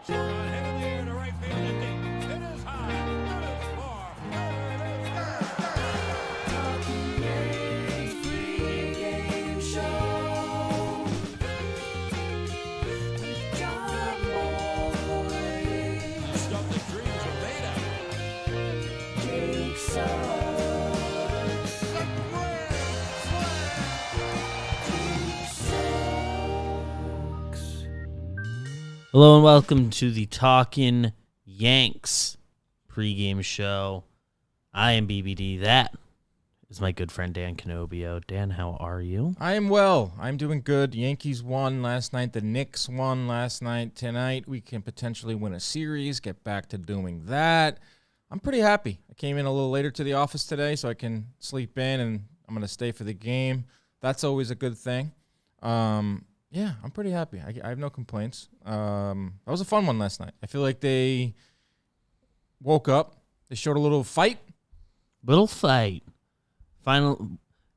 Hit in the air to right field and deep. It is high. It is far. Stuff that dreams are made of. Hello and welcome to the Talkin Yanks pregame show. I am BBD. That is my good friend Dan Canobio. Dan, how are you? I am well. I'm doing good. Yankees won last night. The Knicks won last night. Tonight we can potentially win a series, get back to doing that. I'm pretty happy. I came in a little later to the office today so I can sleep in, and I'm going to stay for the game. That's always a good thing. Yeah, I'm pretty happy. I have no complaints. That was a fun one last night. I feel like they woke up. They showed a little fight. Final.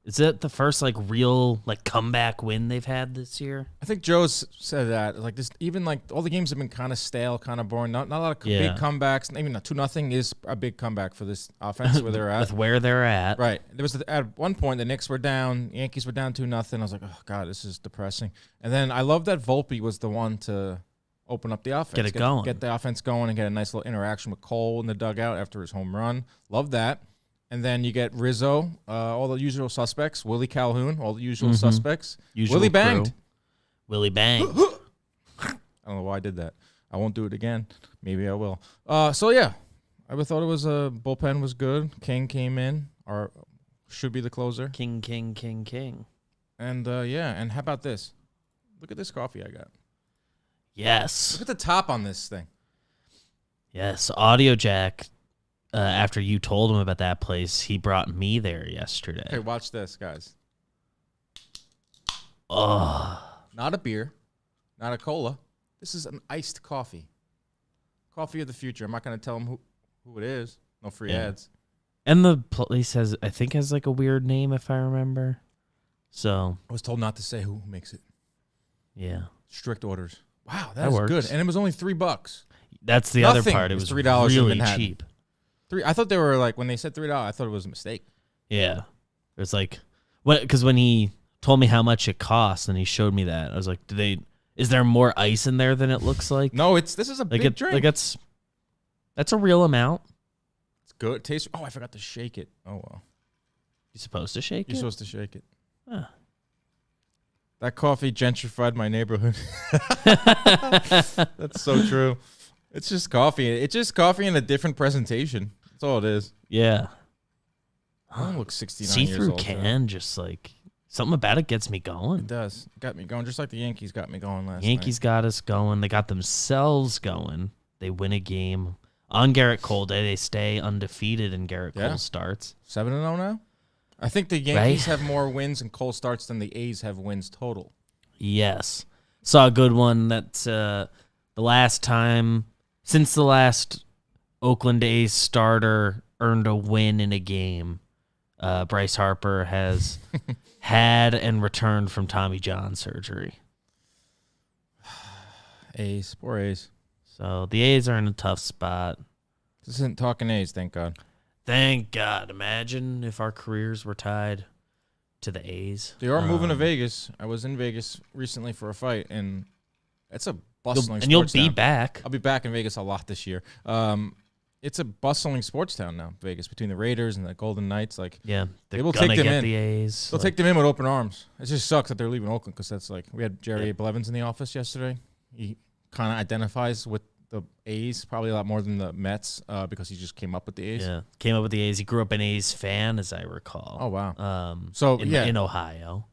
Is it the first real comeback win they've had this year? I think Joe's said that. Even all the games have been kind of stale, kind of boring. Not a lot of big comebacks. Maybe not 2-0 is a big comeback for this offense where they're at. With where they're at. Right. There was at one point the Knicks were down, Yankees were down 2-0. I was like, oh God, this is depressing. And then I love that Volpe was the one to open up the offense, Get it going, get the offense going, and get a nice little interaction with Cole in the dugout after his home run. Love that. And then you get Rizzo, all the usual suspects. Willie Calhoun, all the usual suspects. Willie banged. Willie banged. I don't know why I did that. I won't do it again. Maybe I will. So, yeah, I thought it was bullpen was good. King came in, or should be the closer. King. And, yeah, and how about this? Look at this coffee I got. Yes. Look at the top on this thing. Yes, Audio Jack. After you told him about that place, he brought me there yesterday. Okay, watch this, guys. Oh. Not a beer, not a cola. This is an iced coffee. Coffee of the future. I'm not going to tell him who it is. No free ads. And the place has a weird name, if I remember. So I was told not to say who makes it. Yeah. Strict orders. Wow, that was works. good. And it was only $3. That's the other part. It was $3 really cheap. I thought they were when they said $3, I thought it was a mistake. Yeah. It was because when he told me how much it cost and he showed me that, I was like, is there more ice in there than it looks like? No, this is a big drink. That's a real amount. It's good. It tastes. Oh, I forgot to shake it. Oh, well. You're supposed to shake it? You're supposed to shake it. Huh. That coffee gentrified my neighborhood. That's so true. It's just coffee. It's just coffee in a different presentation. That's all it is. Yeah. I don't look 69 years See-through old. can, just something about it gets me going. It does. It got me going, just like the Yankees got me going last Yankees night. got us going. They got themselves going. They win a game. On Garrett Cole Day, they stay undefeated in Garrett Cole starts. 7-0 now? I think the Yankees have more wins and Cole starts than the A's have wins total. Yes. Saw a good one. That's the last time since the last Oakland A's starter earned a win in a game. Bryce Harper has had and returned from Tommy John surgery. A's. Poor A's. So the A's are in a tough spot. This isn't talking A's, thank God. Thank God. Imagine if our careers were tied to the A's. They are moving to Vegas. I was in Vegas recently for a fight, and it's a bustling and you'll sports be town. back. I'll be back in Vegas a lot this year. It's a bustling sports town now, Vegas, between the Raiders and the Golden Knights. Yeah, they will take them in. The A's. They'll take them in with open arms. It just sucks that they're leaving Oakland because that's we had Jerry Blevins in the office yesterday. He kind of identifies with the A's probably a lot more than the Mets because he just came up with the A's. Yeah, came up with the A's. He grew up an A's fan, as I recall. Oh, wow. In Ohio.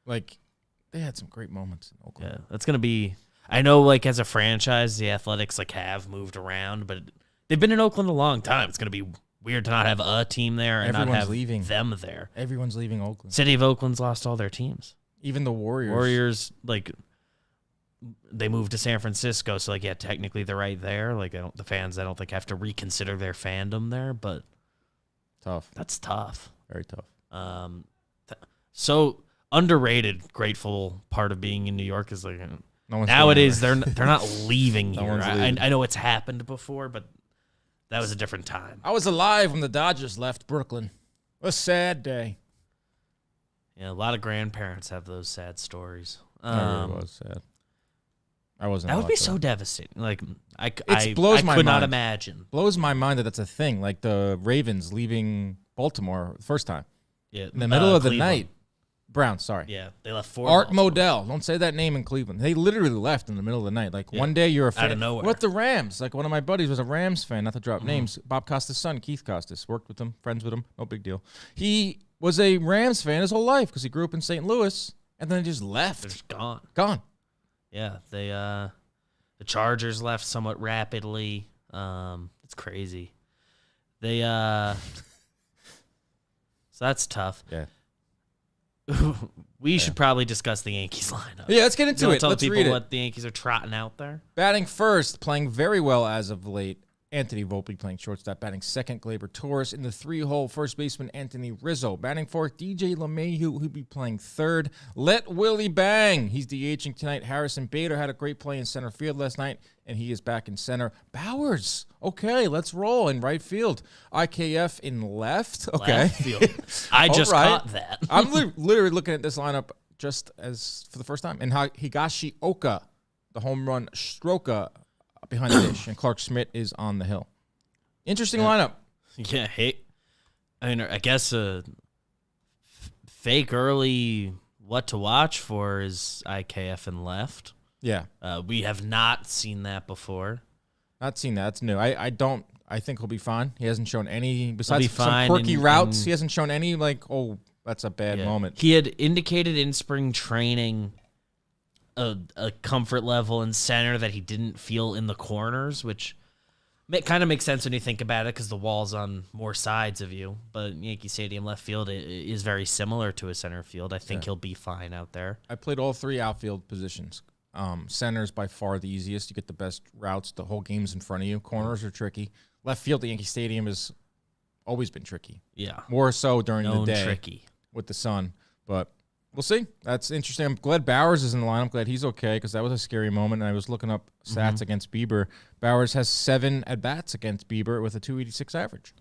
They had some great moments in Oakland. Yeah, that's going to be – I know, as a franchise, the Athletics, have moved around, but they've been in Oakland a long time. It's going to be weird to not have a team there and not have them there. Everyone's leaving Oakland. City of Oakland's lost all their teams. Even the Warriors. Warriors, they moved to San Francisco, so technically they're right there. The fans, I don't think have to reconsider their fandom there, but tough. That's tough. Very tough. So underrated, grateful part of being in New York is No one's Nowadays, going they're not leaving No here. one's leaving. I know it's happened before, but that was a different time. I was alive when the Dodgers left Brooklyn. A sad day. Yeah, a lot of grandparents have those sad stories. That really was sad. I wasn't. That would alive be for so that. devastating. Like I blows my could not mind. imagine. Blows my mind that that's a thing. Like the Ravens leaving Baltimore the first time Yeah, in the middle of the Cleveland. night. Browns, sorry. Yeah, they left 4. Art Baltimore. Modell. Don't say that name in Cleveland. They literally left in the middle of the night. Like one day you're a fan. Out of nowhere. What the Rams? Like one of my buddies was a Rams fan, not to Mm-hmm. drop names. Bob Costas' son, Keith Costas. Worked with him, friends with him. No big deal. He was a Rams fan his whole life because he grew up in St. Louis and then just left. They're just gone. Gone. Yeah, they the Chargers left somewhat rapidly. It's crazy. They so that's tough. Yeah. We should probably discuss the Yankees lineup. Yeah, let's get into You know, it. tell Let's people read it. what the Yankees are trotting out there. Batting first, playing very well as of late. Anthony Volpe playing shortstop. Batting second, Gleyber Torres. In the 3-hole, first baseman Anthony Rizzo. Batting fourth, DJ LeMahieu, who'll be playing third. Let Willie bang. He's DHing tonight. Harrison Bader had a great play in center field last night, and he is back in center. Bowers, okay, let's roll in right field. IKF in left. Okay. Left field. I All just right. caught that. I'm literally looking at this lineup just as for the first time. And Higashioka, the home run stroker behind the dish, and Clark Schmidt is on the hill. Interesting lineup. Yeah, I guess fake early what to watch for is IKF and left. Yeah, We have not seen that before. not seen that. That's new. I think he'll be fine. He hasn't shown any besides be some fine quirky and- routes. and- He hasn't shown any like, oh, that's a bad Yeah. moment. He had indicated in spring training a comfort level in center that he didn't feel in the corners, which kind of makes sense when you think about it because the wall's on more sides of you. But Yankee Stadium left field is very similar to a center field. I think he'll be fine out there. I played all 3 outfield positions. Center's by far the easiest. You get the best routes. The whole game's in front of you. Corners are tricky. Left field at Yankee Stadium has always been tricky. Yeah. More so during Known the day tricky. with the sun. But we'll see. That's interesting. I'm glad Bowers is in the line. I'm glad he's okay because that was a scary moment. And I was looking up stats against Bieber. Bowers has 7 at-bats against Bieber with a 286 average.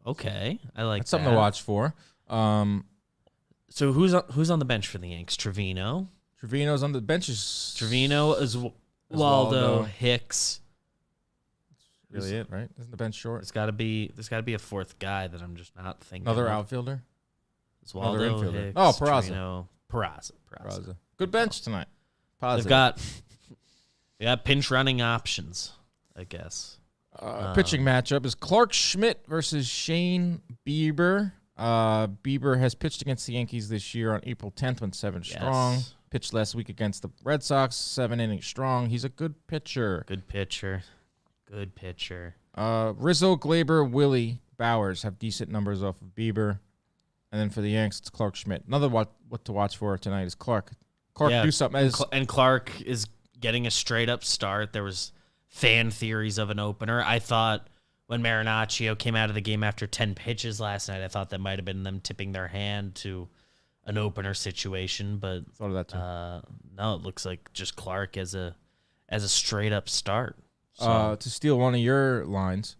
Okay. I like That's something that. to watch for. So who's on the bench for the Yanks? Trevino. Trevino's on the benches. Trevino is Waldo, Waldo. Hicks. Really it, right? Isn't the bench short? There's got to be a fourth guy that I'm just not thinking. Another of. outfielder? It's another Waldo, infielder. Hicks, Oh, Peraza. Trevino, Peraza. Raza. Good bench tonight. Positive. They got pinch running options, I guess. Pitching matchup is Clark Schmidt versus Shane Bieber. Bieber has pitched against the Yankees this year on April 10th, went 7 strong. Pitched last week against the Red Sox, 7 innings strong. He's a good pitcher. Good pitcher. Good pitcher. Rizzo, Gleyber, Willie, Bowers have decent numbers off of Bieber. And then for the Yanks, it's Clark Schmidt. Another what to watch for tonight is Clark. Clark, do something. And Clark is getting a straight up start. There was fan theories of an opener. I thought when Marinaccio came out of the game after 10 pitches last night, I thought that might have been them tipping their hand to an opener situation, but Thought of that too. no, it looks like just Clark as a straight up start. So, To steal one of your lines,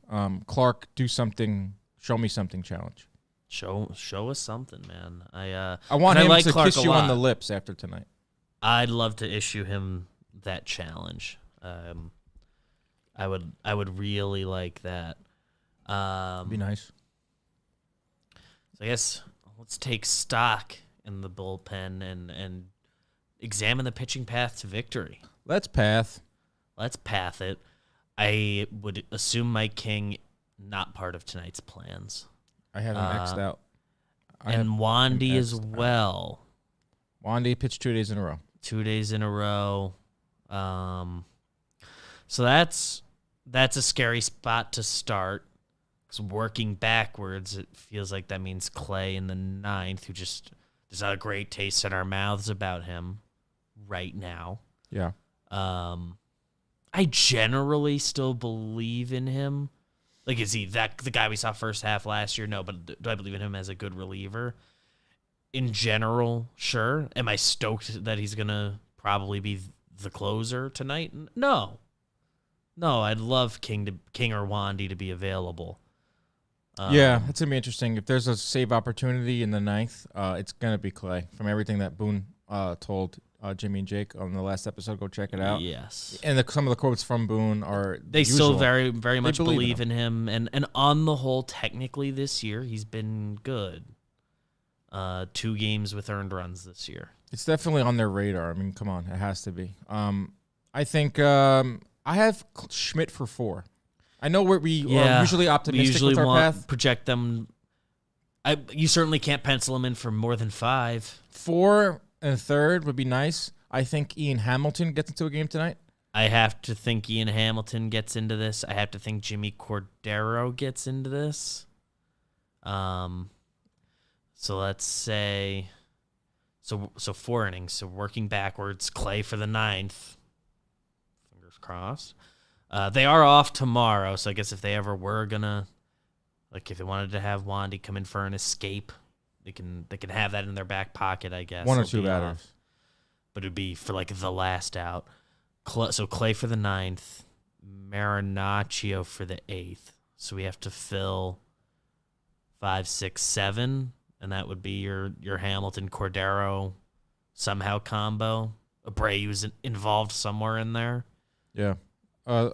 Clark, do something, show me something challenge. show us something, man. I want him like to Clark kiss a you on lot. the lips after tonight. I'd love to issue him that challenge. I would really like that. Be nice. So I guess let's take stock in the bullpen and examine the pitching path to victory. Let's path. Let's path it. I would assume Mike King not part of tonight's plans. I have him X'd out. And Wandy as well. Wandy pitched 2 days in a row. 2 days in a row. So that's a scary spot to start. Because working backwards, it feels like that means Clay in the 9th, who just there's not a great taste in our mouths about him right now. Yeah. I generally still believe in him. Like, is he the guy we saw first half last year? No, but do I believe in him as a good reliever? In general, sure. Am I stoked that he's going to probably be the closer tonight? No. I'd love King or Wandy to be available. Yeah, it's gonna be interesting. If there's a save opportunity in the ninth, it's gonna be Clay. From everything that Boone told Jimmy and Jake on the last episode, go check it out. Yes, and some of the quotes from Boone are they usual. still very very much They believe in him, and on the whole, technically this year he's been good. 2 games with earned runs this year. It's definitely on their radar. I mean, come on, it has to be. I think I have Schmidt for 4. I know we are usually optimistic we usually with our want path. Project them. You certainly can't pencil him in for more than 5. 4 and 3rd would be nice. I think Ian Hamilton gets into a game tonight. I have to think Ian Hamilton gets into this. I have to think Jimmy Cordero gets into this. So let's say, so 4 innings. So working backwards, Clay for the 9th. Fingers crossed. They are off tomorrow, so I guess if they ever were gonna, like, if they wanted to have Wandy come in for an escape, they can have that in their back pocket, I guess. 1 or They'll 2 be batters. off. But it'd be for like the last out. So Clay for the 9th, Marinaccio for the 8th. So we have to fill 5, 6, 7, and that would be your Hamilton Cordero somehow combo. Abreu's involved somewhere in there. Yeah.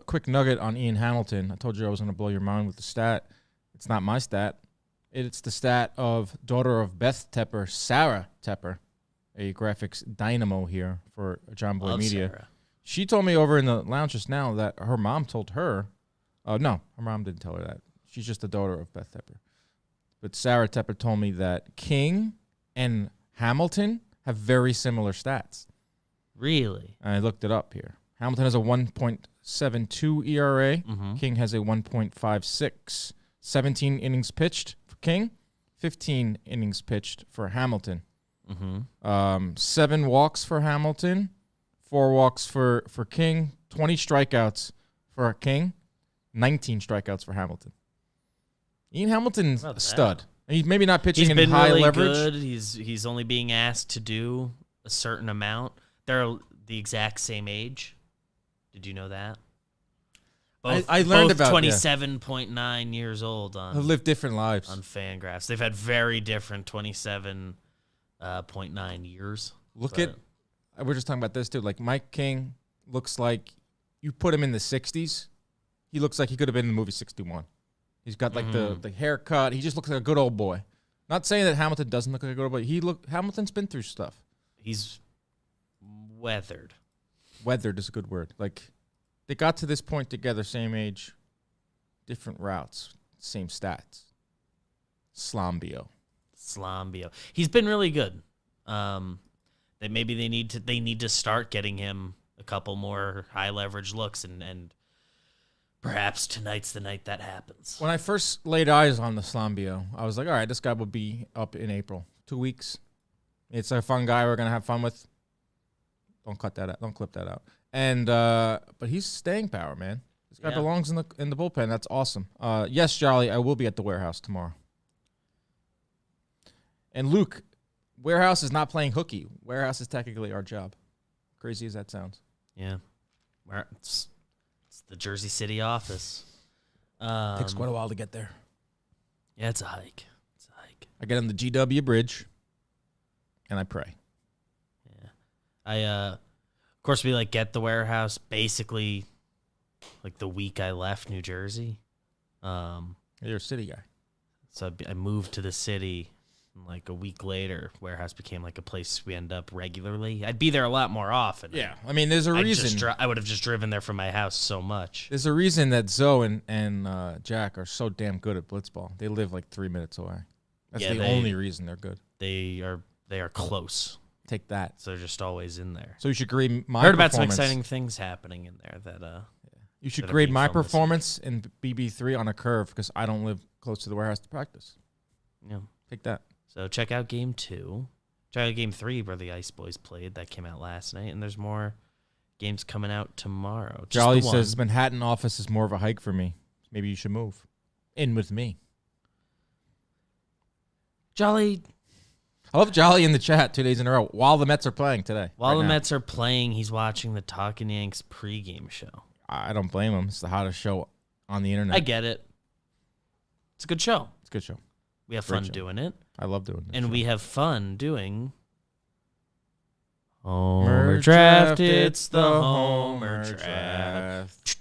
Quick nugget on Ian Hamilton. I told you I was going to blow your mind with the stat. It's not my stat. It's the stat of daughter of Beth Tepper, Sarah Tepper, a graphics dynamo here for John Boy Love Media. Sarah. She told me over in the lounge just now that her mom told her. No, her mom didn't tell her that. She's just the daughter of Beth Tepper. But Sarah Tepper told me that King and Hamilton have very similar stats. Really? And I looked it up here. Hamilton has a 1.72 ERA. Mm-hmm. King has a 1.56. 17 innings pitched for King, 15 innings pitched for Hamilton. Mm-hmm. 7 walks for Hamilton, 4 walks for King, 20 strikeouts for King, 19 strikeouts for Hamilton. Ian Hamilton's a stud. He's maybe not pitching He's in been high really leverage. good. He's only being asked to do a certain amount. They're the exact same age. Did you know that? I learned about 27.9 years old Have on lived different lives. Fangraphs. They've had very different 27.9 years. We're just talking about this too. Like Mike King looks like you put him in the 60s. He looks like he could have been in the movie 61. He's got like the haircut. He just looks like a good old boy. Not saying that Hamilton doesn't look like a good old boy. Hamilton's been through stuff. He's weathered. Weathered is a good word. Like they got to this point together, same age, different routes, same stats. Slambio. He's been really good. That maybe they need to start getting him a couple more high leverage looks, and perhaps tonight's the night that happens. When I first laid eyes on the Slambio, I was like, all right, this guy will be up in April. 2 weeks. It's a fun guy we're gonna have fun with. Don't cut that out. Don't clip that out. And but he's staying power, man. This guy belongs in the bullpen. That's awesome. Yes, Jolly, I will be at the warehouse tomorrow. And Luke, warehouse is not playing hooky. Warehouse is technically our job. Crazy as that sounds. Yeah, it's the Jersey City office. Takes quite a while to get there. Yeah, it's a hike. I get on the GW Bridge, and I pray. Yeah, of course, we get the warehouse basically like the week I left New Jersey. You're a city guy. So I moved to the city, and a week later, warehouse became a place we end up regularly. I'd be there a lot more often. Yeah, I mean, there's a reason. I would have just driven there from my house so much. There's a reason that Zoe and Jack are so damn good at blitzball. They live 3 minutes away. That's the only reason they're good. They are close. Take that. So they're just always in there. So you should grade my Heard about performance. some exciting things happening in there that You should that are grade being my filmed this performance in BB3 on a curve because I don't live close to the warehouse to practice. Yeah. Take that. So check out Game 2. Check out Game 3 where the Ice Boys played. That came out last night, and there's more games coming out tomorrow. Just Jolly the one. says Manhattan office is more of a hike for me. Maybe you should move in with me. Jolly, I love Jolly in the chat 2 days in a row while the Mets are playing today. While right the now. Mets are playing, he's watching the Talkin Yanks pregame show. I don't blame him. It's the hottest show on the internet. I get it. It's a good show. It's a good show. We have Great fun show. doing it. I love doing it. And we have fun doing Homer Draft. It's the Homer Draft.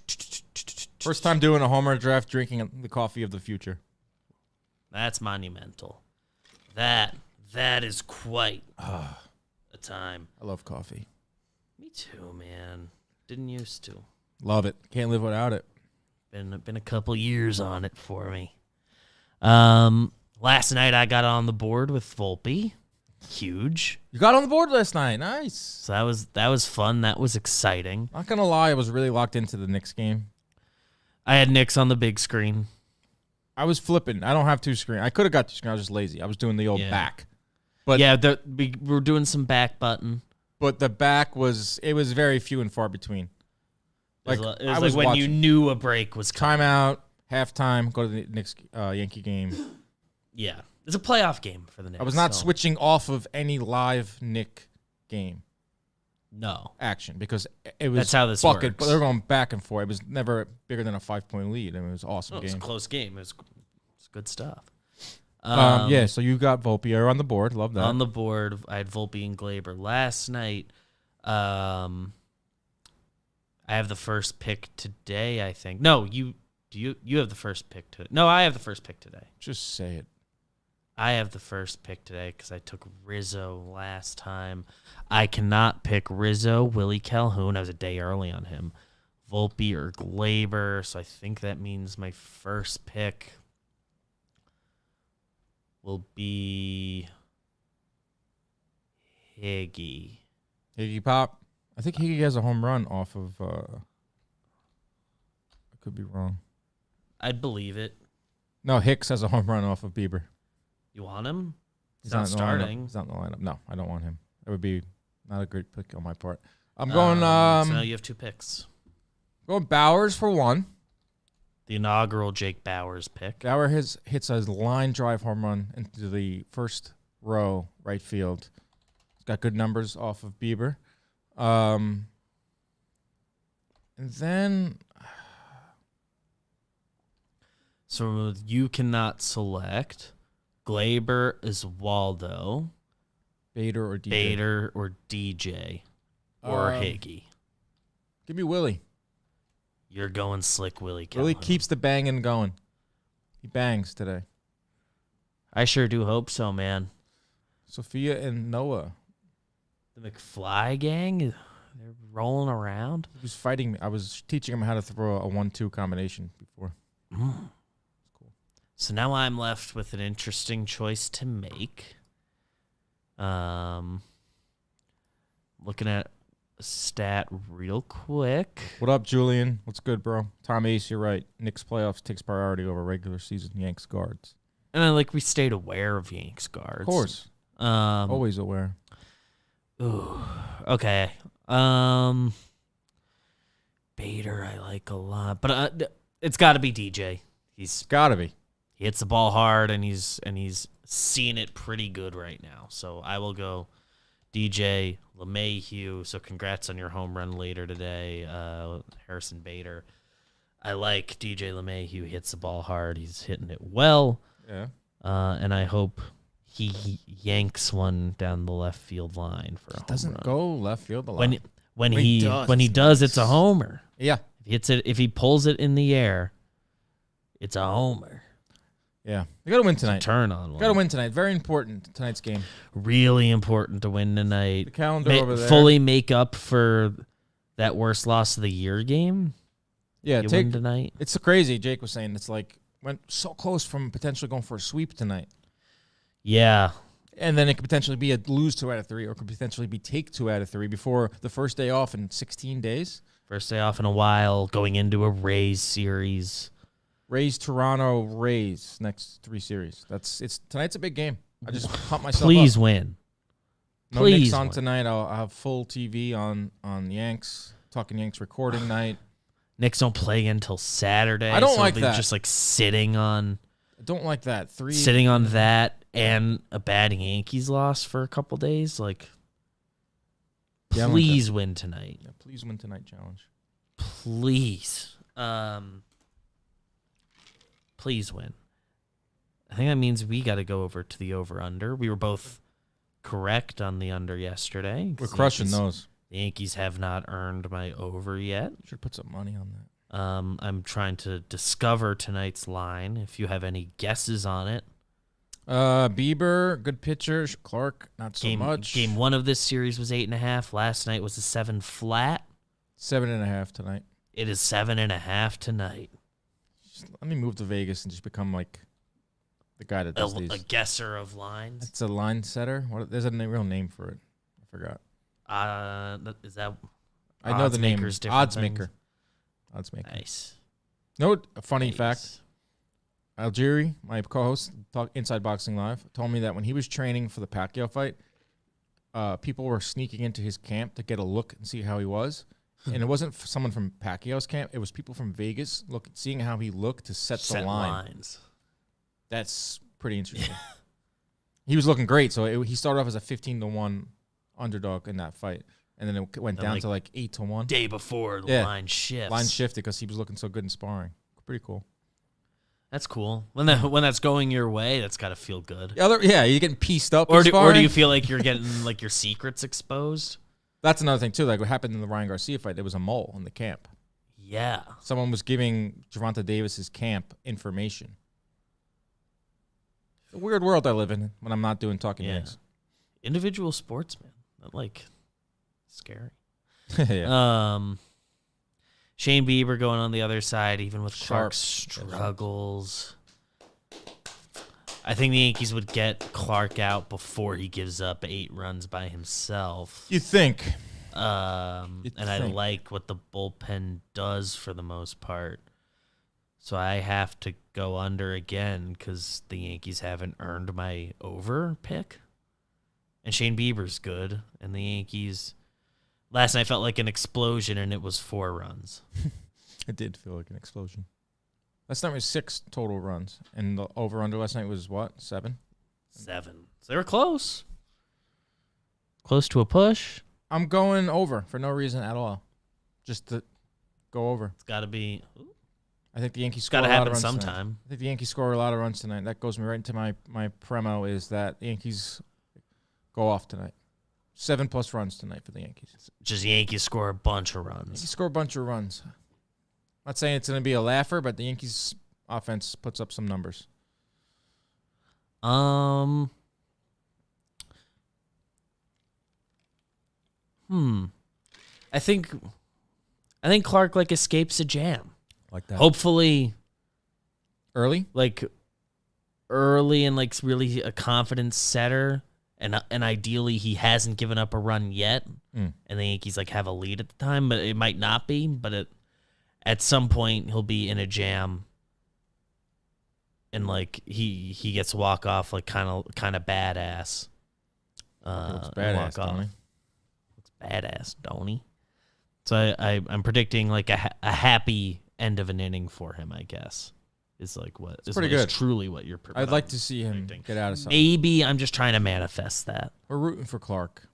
First time doing a Homer Draft, drinking the coffee of the future. That's monumental. That is quite a time. I love coffee. Me too, man. Didn't used to. Love it. Can't live without it. Been a couple years on it for me. Last night I got on the board with Volpe. Huge. You got on the board last night. Nice. So that was fun. That was exciting. Not gonna lie, I was really locked into the Knicks game. I had Knicks on the big screen. I was flipping. I don't have two screen. I could have got two screen. I was just lazy. I was doing the old back. But yeah, we were doing some back button. But the back was very few and far between. It was like when you knew a break was coming. Timeout, halftime, go to the Knicks Yankee game. Yeah. It's a playoff game for the Knicks. I was not switching off of any live Knick game. No. Action because it was that's how this bucket, works. but they were going back and forth. It was never bigger than a 5-point lead. I mean, it was an awesome It was game. a close game. It was good stuff. Yeah, so you got Volpe. You're on the board. Love that. On the board, I had Volpe and Glaber. Last night, I have the first pick today, I think. No, you have the first pick today. No, I have the first pick today. Just say it. I have the first pick today because I took Rizzo last time. I cannot pick Rizzo, Willie Calhoun. I was a day early on him. Volpe or Glaber, so I think that means my first pick will be Higgy. Higgy Pop. I think Higgy has a home run off of. I could be wrong. I'd believe it. No, Hicks has a home run off of Bieber. You want him? He's not not in the lineup. starting. He's not in the lineup. No, I don't want him. That would be not a great pick on my part. I'm going. So now you have two picks. Going Bowers for one. The inaugural Jake Bowers pick. Bauer hits a line drive home run into the first row right field. He's got good numbers off of Bieber. And then So you cannot select Glaber is Waldo, Bader or DJ. Bader or DJ, or Higgy. Give me Willie. You're going slick Willie Calhoun. Willie keeps the banging going. He bangs today. I sure do hope so, man. Sophia and Noah. The McFly gang, they're rolling around. He was fighting me. I was teaching him how to throw a 1-2 combination before. Cool. So now I'm left with an interesting choice to make. Looking at a stat real quick. What up, Julian? What's good, bro? Tom Ace, you're right. Knicks playoffs takes priority over regular season Yanks guards. And we stayed aware of Yanks guards. Of course. Always aware. Ooh. Okay. Bader I like a lot, but it's got to be DJ. He's Gotta be. He hits the ball hard, and he's seeing it pretty good right now. So I will go DJ LeMahieu. So congrats on your home run later today, Harrison Bader. I like DJ LeMahieu. He hits the ball hard. He's hitting it well. Yeah. And I hope he yanks one down the left field line for a home Doesn't run. go left field a lot. When he does, it's a homer. Yeah. If he pulls it in the air, it's a homer. Yeah. They got to win tonight. Turn on one. Got to win tonight. Very important, tonight's game. Really important to win tonight. The calendar over there. Fully make up for that worst loss of the year game. Yeah, You win tonight. It's so crazy. Jake was saying it's like went so close from potentially going for a sweep tonight. Yeah. And then it could potentially be a lose 2 out of 3 or could potentially be take 2 out of 3 before the first day off in 16 days. First day off in a while, going into a Rays series. Rays, Toronto, Rays, next 3 series. Tonight's a big game. I just pumped myself up. Please win. No Please Knicks on win. tonight. I'll have full TV on Yanks, Talkin Yanks recording night. Knicks don't play until Saturday. I don't so like they're that. Just sitting on I don't like that. sitting on that and a bad Yankees loss for a couple days. Like, Yeah, please win tonight. Yeah, please win tonight challenge. Please. Please win. I think that means we got to go over to the over-under. We were both correct on the under yesterday. We're crushing those. The Yankees have not earned my over yet. Should put some money on that. I'm trying to discover tonight's line. If you have any guesses on it. Bieber, good pitcher. Clark, not so much. Game 1 of this series was 8.5. Last night was a 7 flat. 7.5 tonight. It is 7.5 tonight. Just let me move to Vegas and just become like the guy that does these. A guesser of lines. It's a line setter. There's a real name for it. I forgot. Is that? I know the name. Odds Things? maker. Odds maker. Nice. No, a funny Nice. fact. Algeri, my co-host, Inside Boxing Live, told me that when he was training for the Pacquiao fight, people were sneaking into his camp to get a look and see how he was. And it wasn't someone from Pacquiao's camp. It was people from Vegas seeing how he looked to set the line. Lines. That's pretty interesting. He was looking great. So he started off as a 15-1 underdog in that fight. And then it went down to like 8-1. Day before the line shifts. Line shifted because he was looking so good in sparring. Pretty cool. That's cool. When that's going your way, that's got to feel good. Yeah, you're getting pieced up. Or do you feel like you're getting like your secrets exposed? That's another thing too. Like what happened in the Ryan Garcia fight, there was a mole in the camp. Yeah. Someone was giving Gervonta Davis's camp information. It's a weird world I live in when I'm not doing Talking Yanks. Individual sportsman. Not like scary. Yeah. Shane Bieber going on the other side, even with Sharp Clark's struggles. I think the Yankees would get Clark out before he gives up 8 runs by himself. You think? I like what the bullpen does for the most part. So I have to go under again because the Yankees haven't earned my over pick. And Shane Bieber's good. And the Yankees, last night felt like an explosion, and it was 4 runs. It did feel like an explosion. Last night was 6 total runs. And the over-under last night was what? 7? 7. So they were close. Close to a push. I'm going over for no reason at all. Just to go over. It's got to be. I think the Yankees score a Got to lot of happen runs sometime. tonight. I think the Yankees score a lot of runs tonight. That goes me right into my premo is that the Yankees go off tonight. 7+ runs tonight for the Yankees. Just Yankees score a bunch of runs. Yankees score a bunch of runs. Not saying it's going to be a laugher, but the Yankees offense puts up some numbers. I think Clark like escapes a jam. Like that. Hopefully Early? and like really a confidence setter, and ideally he hasn't given up a run yet, and the Yankees like have a lead at the time, but it might not be. But at some point he'll be in a jam, and like he gets a walk off like kind of badass. Looks badass, don't he? Looks badass, don't he? So I'm predicting like a happy end of an inning for him, I guess. Is like what is pretty good. Truly what you're predicting. I'd like to see him get out of something. Maybe I'm just trying to manifest that. We're rooting for Clark.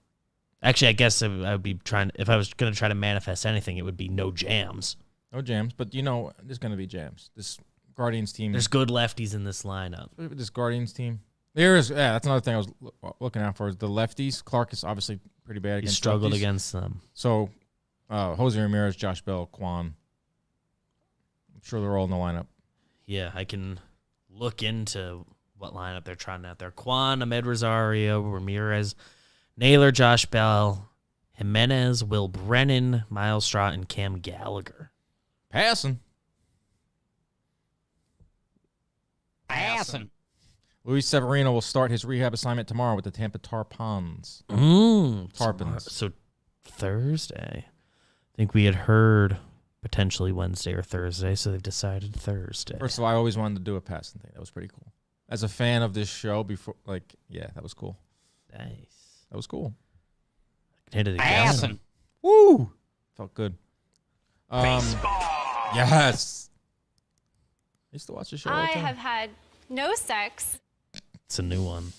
Actually, I guess I would be trying. If I was going to try to manifest anything, it would be no jams. No jams, but there's going to be jams. This Guardians team. There's good lefties in this lineup. This Guardians team. That's another thing I was looking out for is the lefties. Clark is obviously pretty bad He against struggled lefties. against them. So, Jose Ramirez, Josh Bell, Kwan. I'm sure they're all in the lineup. Yeah, I can look into what lineup they're trying out there. Kwan, Ahmed Rosario, Ramirez, Naylor, Josh Bell, Jimenez, Will Brennan, Miles Straw, and Cam Gallagher. Passing. Luis Severino will start his rehab assignment tomorrow with the Tampa Tarpons. Tarpons. So Thursday. I think we had heard potentially Wednesday or Thursday, so they've decided Thursday. First of all, I always wanted to do a passing thing. That was pretty cool. As a fan of this show, that was cool. Nice. That was cool. Hit it again. Woo! Felt good. Yes. I used to watch the show all I the time. have had no sex. It's a new one.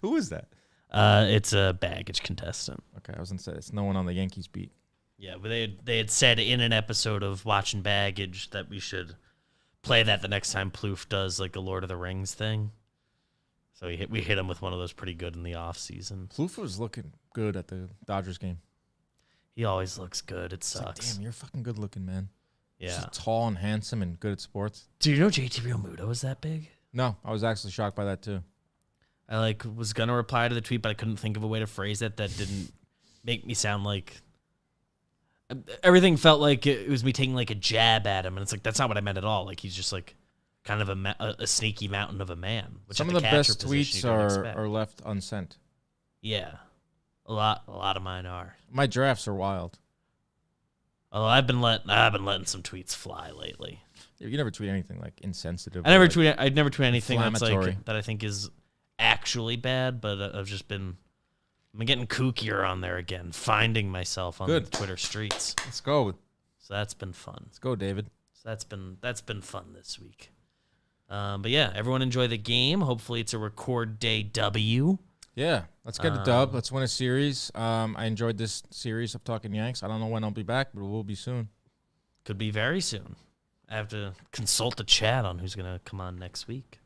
Who is that? It's a baggage contestant. Okay, I was gonna say it's no one on the Yankees beat. Yeah, but they had said in an episode of Watching Baggage that we should play that the next time Plouffe does like a Lord of the Rings thing. So we hit him with one of those pretty good in the off season. Plouffe was looking good at the Dodgers game. He always looks good. It It's like, sucks. damn, you're fucking good looking, man. Yeah. Just tall and handsome and good at sports. Do you know JT Realmuto was that big? No, I was actually shocked by that too. I was gonna reply to the tweet, but I couldn't think of a way to phrase it that didn't make me sound like. Everything felt like it was me taking like a jab at him, and it's like that's not what I meant at all. Like he's just like kind of a sneaky mountain of a man. Which Some at of the catcher best position tweets you don't expect. are left unsent. Yeah, a lot of mine are. My drafts are wild. Although I've been letting some tweets fly lately. You never tweet anything like insensitive. I'd never tweet anything that's inflammatory. like that I think is actually bad, but I've just been getting kookier on there again, finding myself on the Twitter streets. Let's go. So that's been fun. Let's go, David. So that's been fun this week. But yeah, everyone enjoy the game. Hopefully it's a record day W. Yeah, let's get a dub. Let's win a series. I enjoyed this series of Talking Yanks. I don't know when I'll be back, but it will be soon. Could be very soon. I have to consult the chat on who's going to come on next week.